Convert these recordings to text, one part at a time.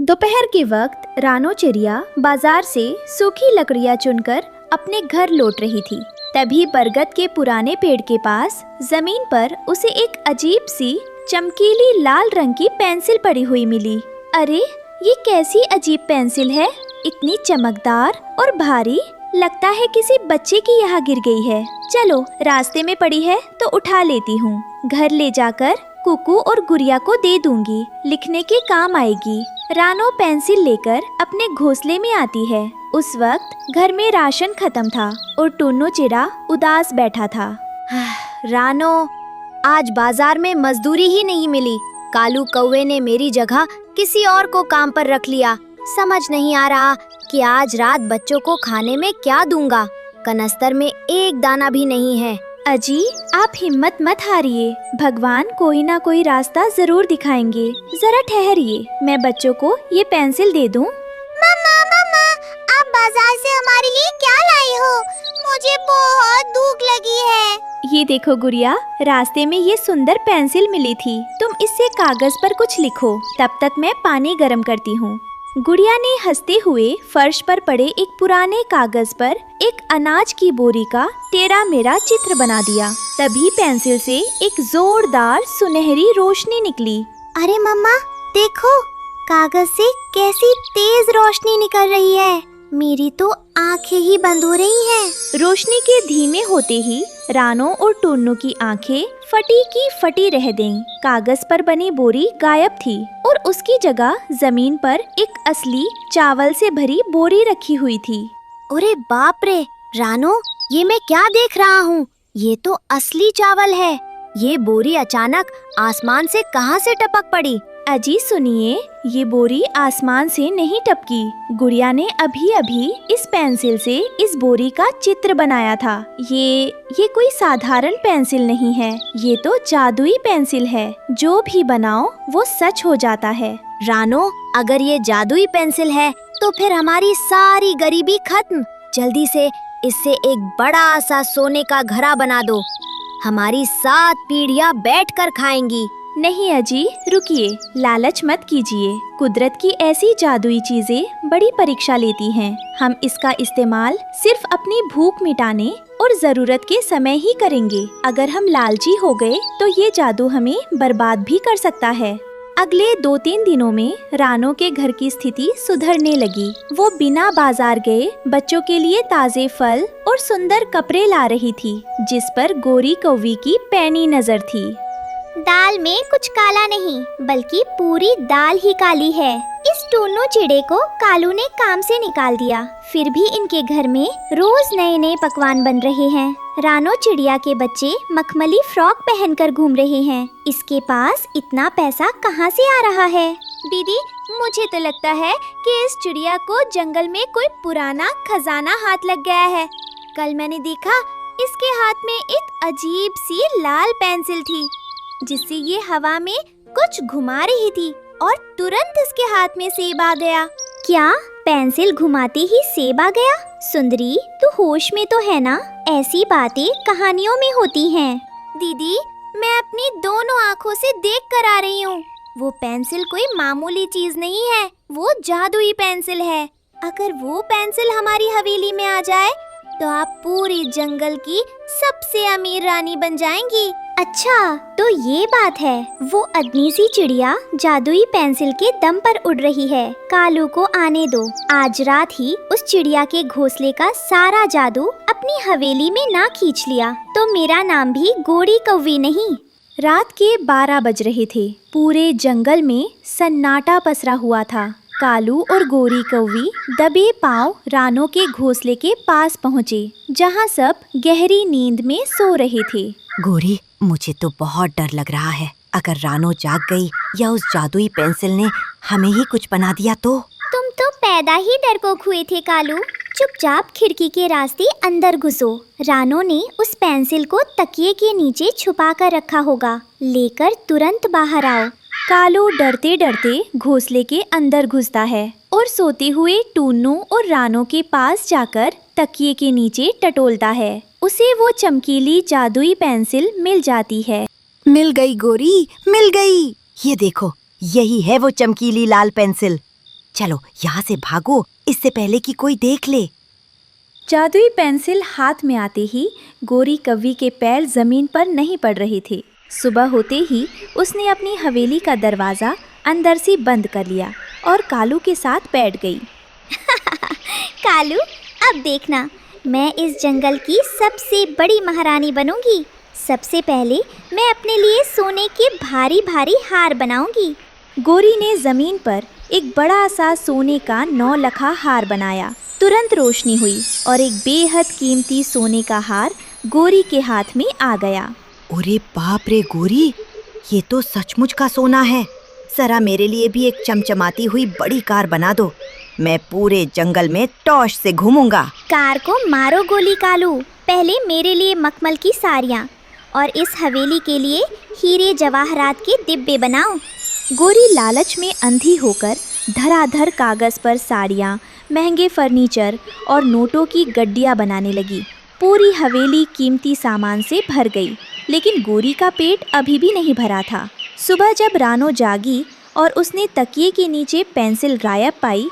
दोपहर के वक्त रानो चिड़िया बाजार से सूखी लकड़ियां चुनकर अपने घर लौट रही थी। तभी बरगद के पुराने पेड़ के पास जमीन पर उसे एक अजीब सी चमकीली लाल रंग की पेंसिल पड़ी हुई मिली। अरे ये कैसी अजीब पेंसिल है, इतनी चमकदार और भारी, लगता है किसी बच्चे की यहाँ गिर गई है। चलो रास्ते में पड़ी है तो उठा लेती हूँ, घर ले जाकर कुकू और गुड़िया को दे दूंगी, लिखने के काम आएगी। रानो पेंसिल लेकर अपने घोंसले में आती है। उस वक्त घर में राशन खत्म था और टुन्नू चिड़ा उदास बैठा था। रानो, आज बाजार में मजदूरी ही नहीं मिली। कालू कौवे ने मेरी जगह किसी और को काम पर रख लिया। समझ नहीं आ रहा कि आज रात बच्चों को खाने में क्या दूंगा। कनस्तर में एक दाना भी नहीं है। अजी, आप हिम्मत मत हारिए, भगवान कोई ना कोई रास्ता जरूर दिखाएंगे। जरा ठहरिए, मैं बच्चों को ये पेंसिल दे दूं। मम्मा, आप बाजार से हमारे लिए क्या लाई हो? मुझे बहुत भूख लगी है। ये देखो गुड़िया, रास्ते में ये सुंदर पेंसिल मिली थी, तुम इससे कागज पर कुछ लिखो, तब तक मैं पानी गर्म करती हूँ। गुड़िया ने हंसते हुए फर्श पर पड़े एक पुराने कागज पर एक अनाज की बोरी का टेढ़ा मेढ़ा चित्र बना दिया। तभी पेंसिल से एक जोरदार सुनहरी रोशनी निकली। अरे मम्मा, देखो, कागज से कैसी तेज रोशनी निकल रही है। मेरी तो आंखें ही बंद हो रही हैं। रोशनी के धीमे होते ही रानो और टुन्नू की आंखें फटी की फटी रह गईं। कागज पर बनी बोरी गायब थी और उसकी जगह जमीन पर एक असली चावल से भरी बोरी रखी हुई थी। अरे बाप रे रानो, ये मैं क्या देख रहा हूँ? ये तो असली चावल है। ये बोरी अचानक आसमान से कहाँ से टपक पड़ी? अजी सुनिए, ये बोरी आसमान से नहीं टपकी। गुड़िया ने अभी अभी इस पेंसिल से इस बोरी का चित्र बनाया था। ये कोई साधारण पेंसिल नहीं है, ये तो जादुई पेंसिल है। जो भी बनाओ वो सच हो जाता है। रानो, अगर ये जादुई पेंसिल है तो फिर हमारी सारी गरीबी खत्म। जल्दी से इससे एक बड़ा सा सोने का घड़ा बना दो। हमारी 7 पीढ़ियाँ बैठकर खाएंगी। नहीं अजी, रुकिए, लालच मत कीजिए। कुदरत की ऐसी जादुई चीजें बड़ी परीक्षा लेती हैं। हम इसका इस्तेमाल सिर्फ अपनी भूख मिटाने और जरूरत के समय ही करेंगे। अगर हम लालची हो गए तो ये जादू हमें बर्बाद भी कर सकता है। अगले 2-3 दिनों में रानो के घर की स्थिति सुधरने लगी। वो बिना बाजार गए बच्चों के लिए ताजे फल और सुंदर कपड़े ला रही थी, जिस पर गोरी कौवी की पैनी नजर थी। दाल में कुछ काला नहीं, बल्कि पूरी दाल ही काली है। इस टुन्नू चिड़े को कालू ने काम से निकाल दिया, फिर भी इनके घर में रोज नए नए पकवान बन रहे हैं। रानो चिड़िया के बच्चे मखमली फ्रॉक पहनकर घूम रहे हैं। इसके पास इतना पैसा कहाँ से आ रहा है? दीदी, मुझे तो लगता है कि इस चिड़िया को जंगल में कोई पुराना खजाना हाथ लग गया है। कल मैंने देखा, इसके हाथ में एक अजीब सी लाल पेंसिल थी, जिससे ये हवा में कुछ घुमा रही थी और तुरंत इसके हाथ में सेब आ गया। क्या पेंसिल घुमाते ही सेब आ गया? सुंदरी, तू होश में तो है ना? ऐसी बातें कहानियों में होती हैं। दीदी, मैं अपनी दोनों आँखों से देख कर आ रही हूँ। वो पेंसिल कोई मामूली चीज नहीं है, वो जादुई पेंसिल है। अगर वो पेंसिल हमारी हवेली में आ जाए तो आप पूरी जंगल की सबसे अमीर रानी बन जाएंगी। अच्छा, तो ये बात है। वो अदनी सी चिड़िया जादुई पेंसिल के दम पर उड़ रही है। कालू को आने दो। आज रात ही उस चिड़िया के घोंसले का सारा जादू अपनी हवेली में ना खींच लिया तो मेरा नाम भी गोरी कौवी नहीं। रात के 12 बज रहे थे। पूरे जंगल में सन्नाटा पसरा हुआ था। कालू और गोरी कौवी दबे पांव रानो के घोंसले के पास पहुँचे, जहाँ सब गहरी नींद में सो रहे थे। गोरी, मुझे तो बहुत डर लग रहा है। अगर रानो जाग गई या उस जादुई पेंसिल ने हमें ही कुछ बना दिया तो? तुम तो पैदा ही डरपोक हुए थे कालू। चुपचाप खिड़की के रास्ते अंदर घुसो। रानो ने उस पेंसिल को तकिए के नीचे छुपा कर रखा होगा, लेकर तुरंत बाहर आओ। कालू डरते डरते घोंसले के अंदर घुसता है और सोते हुए टुन्नू और रानो के पास जाकर तकिए के नीचे टटोलता है। उसे वो चमकीली जादुई पेंसिल मिल जाती है। मिल गई गोरी, मिल गई। ये देखो, यही है वो चमकीली लाल पेंसिल। चलो यहाँ से भागो, इससे पहले कि कोई देख ले। जादुई पेंसिल हाथ में आते ही गोरी कौवी के पैर जमीन पर नहीं पड़ रहे थे। सुबह होते ही उसने अपनी हवेली का दरवाजा अंदर से बंद कर लिया और कालू के साथ बैठ गई। कालू, अब देखना, मैं इस जंगल की सबसे बड़ी महारानी बनूंगी। सबसे पहले मैं अपने लिए सोने के भारी भारी हार बनाऊंगी। गोरी ने जमीन पर एक बड़ा सा सोने का 9 लखा हार बनाया। तुरंत रोशनी हुई और एक बेहद कीमती सोने का हार गोरी के हाथ में आ गया। अरे बाप रे गोरी, ये तो सचमुच का सोना है। जरा मेरे लिए भी एक चमचमाती हुई बड़ी कार बना दो। मैं पूरे जंगल में टॉर्च से घूमूंगा। कार को मारो गोली कालू। पहले मेरे लिए मखमल की साड़ियाँ और इस हवेली के लिए हीरे जवाहरात के डिब्बे बनाओ। गोरी लालच में अंधी होकर धड़ाधड़ कागज पर साड़ियाँ, महंगे फर्नीचर और नोटों की गड्डियाँ बनाने लगी। पूरी हवेली कीमती सामान से भर गई, लेकिन गोरी का पेट अभी भी नहीं भरा था। सुबह जब रानो जागी और उसने तकिए के नीचे पेंसिल गायब पाई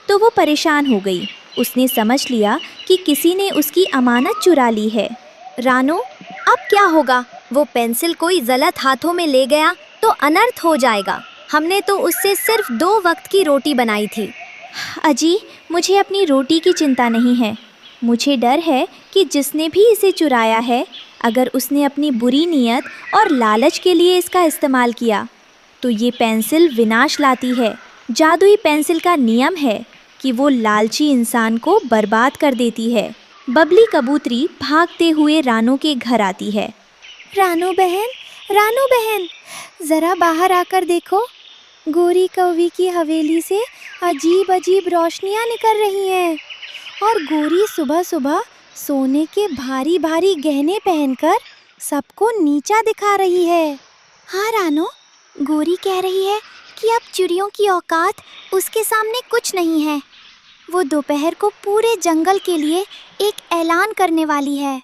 तो वो परेशान हो गई। उसने समझ लिया कि किसी ने उसकी अमानत चुरा ली है। रानो, अब क्या होगा? वो पेंसिल कोई गलत हाथों में ले गया तो अनर्थ हो जाएगा। हमने तो उससे सिर्फ 2 वक्त की रोटी बनाई थी। अजी, मुझे अपनी रोटी की चिंता नहीं है। मुझे डर है कि जिसने भी इसे चुराया है, अगर उसने अपनी बुरी नीयत और लालच के लिए इसका इस्तेमाल किया तो ये पेंसिल विनाश लाती है। जादुई पेंसिल का नियम है कि वो लालची इंसान को बर्बाद कर देती है। बबली कबूतरी भागते हुए रानो के घर आती है। रानो बहन, जरा बाहर आकर देखो। गोरी कौवी की हवेली से अजीब अजीब रोशनियां निकल रही हैं और गोरी सुबह सुबह सोने के भारी भारी गहने पहनकर सबको नीचा दिखा रही है। हाँ रानो, गोरी कह रही है कि अब चिड़ियों की औकात उसके सामने कुछ नहीं है। वो दोपहर को पूरे जंगल के लिए एक ऐलान करने वाली है।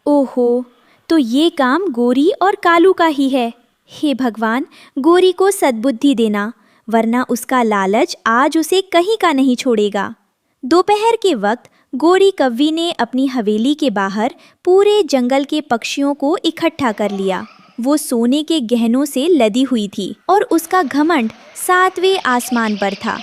ओहो, तो ये काम गोरी और कालू का ही है। हे भगवान, गोरी को सद्बुद्धि देना, वरना उसका लालच आज उसे कहीं का नहीं छोड़ेगा। दोपहर के वक्त गोरी कौवी ने अपनी हवेली के बाहर पूरे जंगल के पक्षियों को इकट्ठा कर लिया। वो सोने के गहनों से लदी हुई थी और उसका घमंड 7वें आसमान पर था।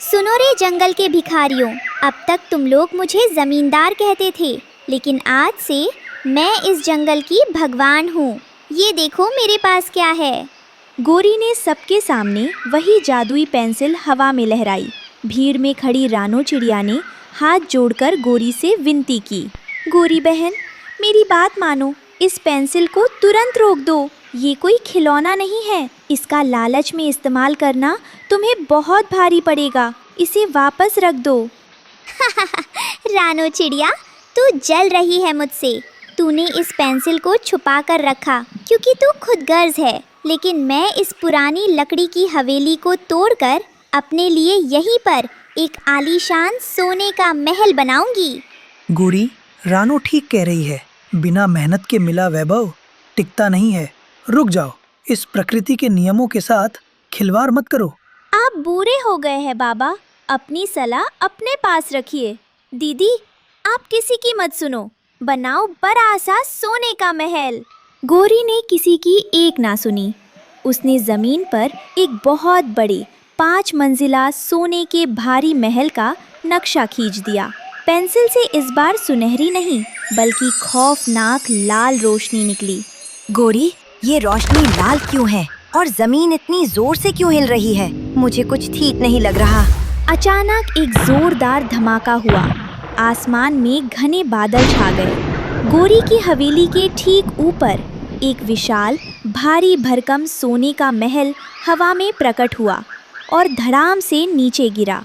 सुनो रे जंगल के भिखारियों, अब तक तुम लोग मुझे जमींदार कहते थे, लेकिन आज से मैं इस जंगल की भगवान हूँ। ये देखो मेरे पास क्या है। गोरी ने सबके सामने वही जादुई पेंसिल हवा में लहराई। भीड़ में खड़ी रानो चिड़िया ने हाथ जोड़कर गोरी से विनती की। गोरी बहन, मेरी बात मानो, इस पेंसिल को तुरंत रोक दो। ये कोई खिलौना नहीं है। इसका लालच में इस्तेमाल करना तुम्हें बहुत भारी पड़ेगा। इसे वापस रख दो। रानो चिड़िया, तू जल रही है मुझसे। तूने इस पेंसिल को छुपा कर रखा क्योंकि तू खुदगर्ज है, लेकिन मैं इस पुरानी लकड़ी की हवेली को तोड़कर अपने लिए यहीं पर एक आलीशान सोने का महल बनाऊंगी। गोरी, रानो ठीक कह रही है। बिना मेहनत के मिला वैभव टिकता नहीं है। रुक जाओ, इस प्रकृति के नियमों के साथ खिलवाड़ मत करो। आप बूढ़े हो गए हैं बाबा, अपनी सलाह अपने पास रखिए। दीदी, आप किसी की मत सुनो, बनाओ बड़ा सा सोने का महल। गोरी ने किसी की एक ना सुनी। उसने जमीन पर एक बहुत बड़े 5 मंजिला सोने के भारी महल का नक्शा खींच दिया। पेंसिल से इस बार सुनहरी नहीं बल्कि खौफनाक लाल रोशनी निकली। गोरी, ये रोशनी लाल क्यों है और जमीन इतनी जोर से क्यों हिल रही है? मुझे कुछ ठीक नहीं लग रहा। अचानक एक जोरदार धमाका हुआ। आसमान में घने बादल छा गए। गोरी की हवेली के ठीक ऊपर एक विशाल भारी भरकम सोने का महल हवा में प्रकट हुआ और धड़ाम से नीचे गिरा।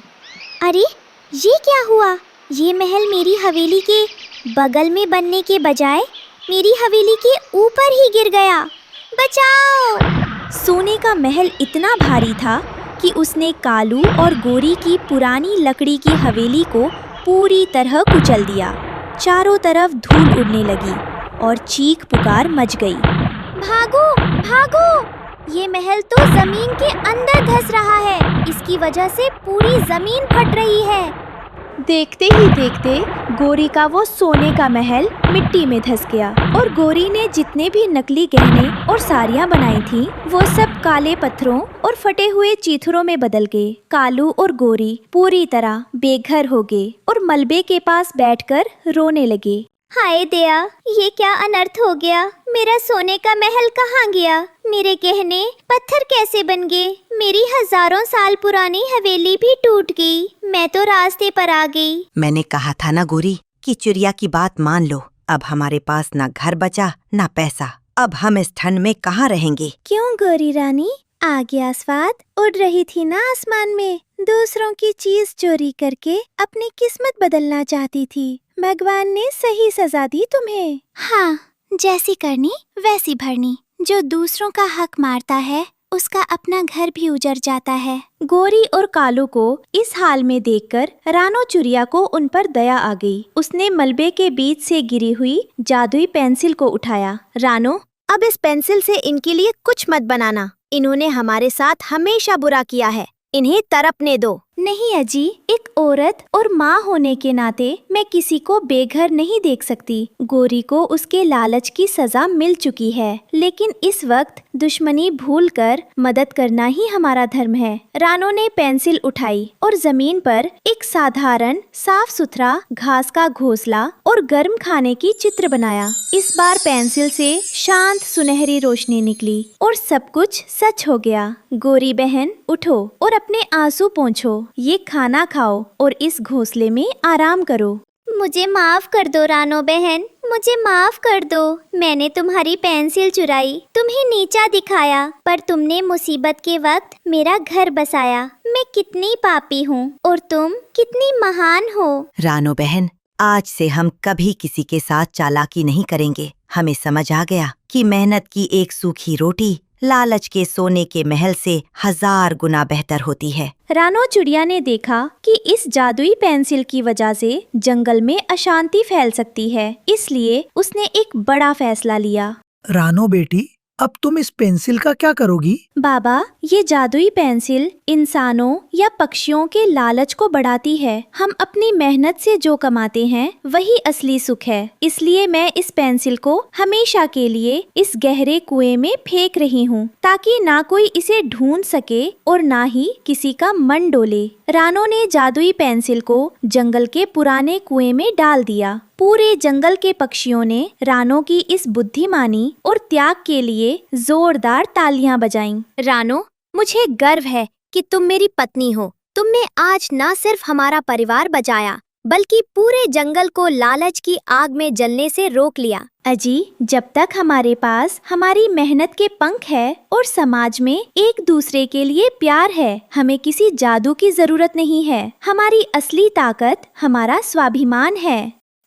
अरे, ये क्या हुआ? ये महल मेरी हवेली के बगल में बनने के बजाय मेरी हवेली के ऊपर ही गिर गया। बचाओ! सोने का महल इतना भारी था कि उसने कालू और गोरी की पुरानी लकड़ी की हवेली को पूरी तरह कुचल दिया। चारों तरफ धूल उड़ने लगी और चीख पुकार मच गई। भागो, भागो! ये महल तो जमीन के अंदर धंस रहा है। इसकी वजह से पूरी जमीन फट रही है। देखते ही देखते गोरी का वो सोने का महल मिट्टी में धंस गया और गोरी ने जितने भी नकली गहने और साड़ियाँ बनाई थी वो सब काले पत्थरों और फटे हुए चीथड़ों में बदल गए। कालू और गोरी पूरी तरह बेघर हो गए और मलबे के पास बैठकर रोने लगे। हाय दया, ये क्या अनर्थ हो गया। मेरा सोने का महल कहाँ गया? मेरे गहने पत्थर कैसे बन गए? मेरी हजारों साल पुरानी हवेली भी टूट गई। मैं तो रास्ते पर आ गई। मैंने कहा था ना गोरी कि चिड़िया की बात मान लो। अब हमारे पास ना घर बचा ना पैसा। अब हम इस ठंड में कहाँ रहेंगे? क्यों गोरी रानी? आज्ञा स्वाद उड़ रही थी ना आसमान में। दूसरों की चीज चोरी करके अपनी किस्मत बदलना चाहती थी। भगवान ने सही सजा दी तुम्हें। हाँ, जैसी करनी वैसी भरनी। जो दूसरों का हक मारता है उसका अपना घर भी उजड़ जाता है। गोरी और कालू को इस हाल में देखकर रानो चिड़िया को उन पर दया आ गई। उसने मलबे के बीच से गिरी हुई जादुई पेंसिल को उठाया। रानो, अब इस पेंसिल से इनके लिए कुछ मत बनाना। इन्होंने हमारे साथ हमेशा बुरा किया है। इन्हें तरपने दो। नहीं अजी, एक औरत और माँ होने के नाते मैं किसी को बेघर नहीं देख सकती। गोरी को उसके लालच की सजा मिल चुकी है, लेकिन इस वक्त दुश्मनी भूलकर मदद करना ही हमारा धर्म है। रानो ने पेंसिल उठाई और जमीन पर एक साधारण साफ सुथरा घास का घोंसला और गर्म खाने की चित्र बनाया। इस बार पेंसिल से शांत सुनहरी रोशनी निकली और सब कुछ सच हो गया। गोरी बहन उठो और अपने आंसू पोंछो। ये खाना खाओ और इस घोंसले में आराम करो। मुझे माफ कर दो रानो बहन, मुझे माफ कर दो। मैंने तुम्हारी पेंसिल चुराई, तुम्हें नीचा दिखाया, पर तुमने मुसीबत के वक्त मेरा घर बसाया। मैं कितनी पापी हूँ और तुम कितनी महान हो। रानो बहन, आज से हम कभी किसी के साथ चालाकी नहीं करेंगे। हमें समझ आ गया कि मेहनत की एक सूखी रोटी लालच के सोने के महल से 1000 गुना बेहतर होती है। रानो चिड़िया ने देखा कि इस जादुई पेंसिल की वजह से जंगल में अशांति फैल सकती है, इसलिए उसने एक बड़ा फैसला लिया। रानो बेटी, अब तुम इस पेंसिल का क्या करोगी? बाबा, ये जादुई पेंसिल इंसानों या पक्षियों के लालच को बढ़ाती है। हम अपनी मेहनत से जो कमाते हैं वही असली सुख है। इसलिए मैं इस पेंसिल को हमेशा के लिए इस गहरे कुएं में फेंक रही हूँ, ताकि ना कोई इसे ढूंढ सके और ना ही किसी का मन डोले। रानो ने जादुई पेंसिल को जंगल के पुराने कुएं में डाल दिया। पूरे जंगल के पक्षियों ने रानो की इस बुद्धिमानी और त्याग के लिए जोरदार तालियां बजाईं। रानो, मुझे गर्व है कि तुम मेरी पत्नी हो। तुमने आज न सिर्फ हमारा परिवार बचाया, बल्कि पूरे जंगल को लालच की आग में जलने से रोक लिया। अजी, जब तक हमारे पास हमारी मेहनत के पंख है और समाज में एक दूसरे के लिए प्यार है, हमें किसी जादू की जरूरत नहीं है। हमारी असली ताकत हमारा स्वाभिमान है।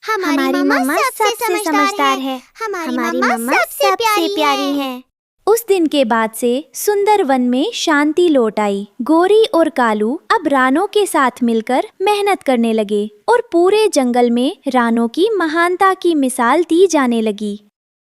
हमारी मम्मा सबसे समझदार है। हमारी मम्मा सबसे प्यारी है। उस दिन के बाद से सुंदर वन में शांति लौट आई। गोरी और कालू अब रानो के साथ मिलकर मेहनत करने लगे और पूरे जंगल में रानो की महानता की मिसाल दी जाने लगी।